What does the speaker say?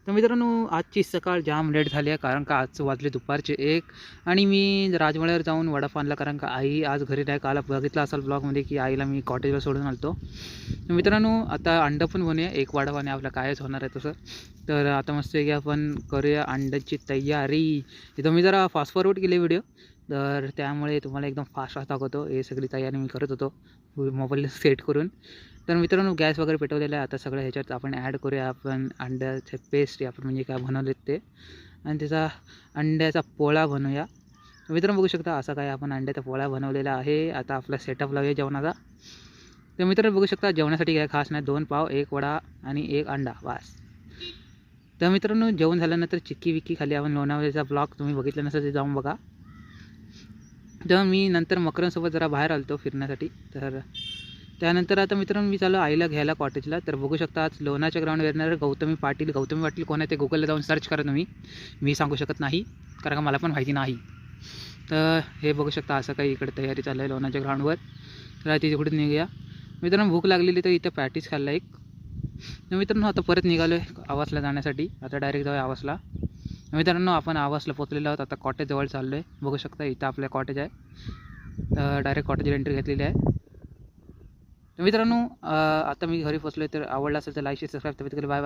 तर मित्रांनो, आजची सकाळ जाम लेट झाली आहे, कारण का आज वाजले दुपारचे 1 आणि मी राजमळ्यावर जाऊन वडापाव आणला, कारण का आई आज घरी नाही. काल बघितलं असाल ब्लॉगमध्ये की आईला मी कॉटेजवर सोडून आलतो. तर मित्रांनो, आता अंडं पण बनवूया, एक वडापाव आपलं कायच होणार आहे तसं. तर आता मस्त की आपण करूया अंड्याची तयारी. इथं मी जरा फास्ट फॉरवर्ड केले व्हिडिओ, तर त्यामुळे तुम्हाला एकदम फास्ट दाखवतो. हे सगळी तयारी मी करत होतो मोबाईल सेट करून. तर मित्रांनो, गॅस वगैरे पेटवलेला आहे. आता सगळं ह्याच्यात आपण ॲड करूया आपण अंड्याचे पेस्ट, आपण म्हणजे काय बनवलेत ते, आणि त्याचा अंड्याचा पोळा बनवूया. मित्रांनो, बघू शकता असा काय आपण अंड्याचा पोळा बनवलेला आहे. आता आपला सेटअप लावूया जेवणाचा. तर मित्रांनो, बघू शकता जेवणासाठी काय खास नाही, 2 पाव, 1 वडा आणि 1 अंडा बस. तर मित्रांनो, जेवण झाल्यानंतर चिक्की विक्की खाली आपण लोणावळ्याचा ब्लॉग तुम्ही बघितलं नसेल ते जाऊन बघा. तेव्हा मी नंतर मकरांसोबत जरा बाहेर आलतो फिरण्यासाठी. तर त्यानंतर आता मित्रांनो, मी चाललो आईला घ्यायला कॉटेजला. तर बघू शकता आज लोणाच्या ग्राउंडवर येणार गौतमी पाटील कोण आहे ते गुगलला जाऊन सर्च करा तुम्ही. मी सांगू शकत नाही, कारण का मला पण माहिती नाही. तर हे बघू शकता असं काही इकडे तयारी चालू आहे लोणाच्या ग्राउंडवर. तर ती तिकडे निघूया. मित्रांनो, भूक लागलेली तर इथं पॅटीस खाल्ला एक. तर मित्रांनो, आता परत निघालो आहे आवासला जाण्यासाठी. आता डायरेक्ट जाऊया आवासला. मित्रांनो, आपण आवासला पोचलेलो आहोत. आता कॉटेजजवळ चाललो आहे. बघू शकता इथं आपल्या कॉटेज आहे. तर डायरेक्ट कॉटेजला एंट्री घेतलेली आहे. तर मित्रांनो, आता मी घरी पोचलो आहे. तर आवडला असेल तर like share subscribe. Bye bye.